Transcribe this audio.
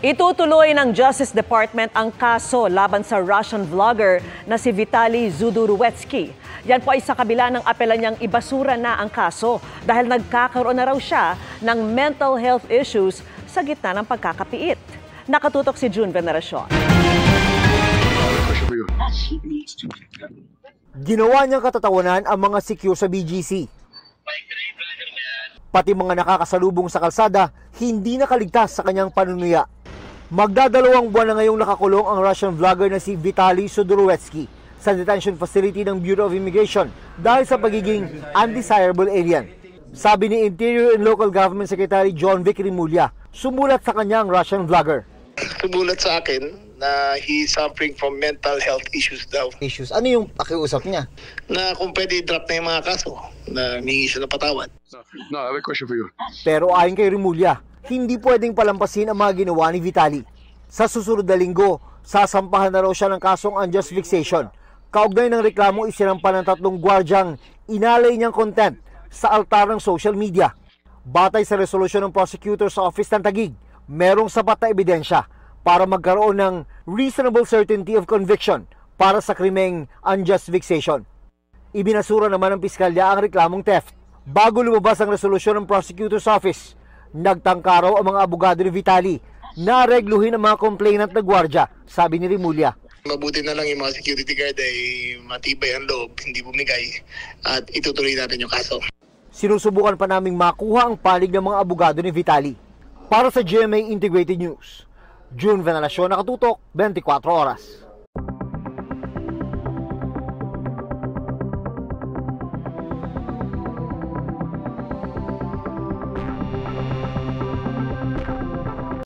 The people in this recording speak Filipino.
Itutuloy ng Justice Department ang kaso laban sa Russian vlogger na si Vitaly Zhudoruetsky. Yan po ay sa kabila ng apela niyang ibasura na ang kaso dahil nagkakaroon na raw siya ng mental health issues sa gitna ng pagkakapiit. Nakatutok si June Veneracion. Ginawa niyang katatawanan ang mga secure sa BGC. Pati mga nakakasalubong sa kalsada, hindi nakaligtas sa kanyang panunuya. Magdadalawang buwan na ngayong nakakulong ang Russian vlogger na si Vitaly Zhudoruetsky sa detention facility ng Bureau of Immigration dahil sa pagiging undesirable alien. Sabi ni Interior and Local Government Secretary John Vic Rimulya, sumulat sa kanya ang Russian vlogger. Sumulat sa akin na he's suffering from mental health issues daw. Issues? Ano yung pakiusap niya? Na kung pwede i-drop na yung mga kaso, na humingi siya ng patawad. No, I have a question for you. Pero ayon kay Rimulya, hindi pwedeng palampasin ang mga ginawa ni Vitaly. Sa susunod na linggo, sasampahan na raw siya ng kasong unjust vexation. Kaugnay ng reklamo isinampa ng 3 gwardyang inalay niyang content sa altar ng social media. Batay sa resolusyon ng Prosecutor's Office ng Taguig, merong sapat na ebidensya para magkaroon ng reasonable certainty of conviction para sa krimeng unjust vexation. Ibinasura naman ng piskalya ang reklamong theft. Bago lumabas ang resolusyon ng Prosecutor's Office, nagtangka raw ang mga abogado ni Vitaly na regluhin ang mga complainant na gwardya, sabi ni Rimulya. Mabuti na lang yung mga security guard ay matibay ang loob, hindi bumigay, at itutuloy natin yung kaso. Sinusubukan pa naming makuha ang panig ng mga abogado ni Vitaly. Para sa GMA Integrated News, June Veneracion, nakatutok, 24 oras.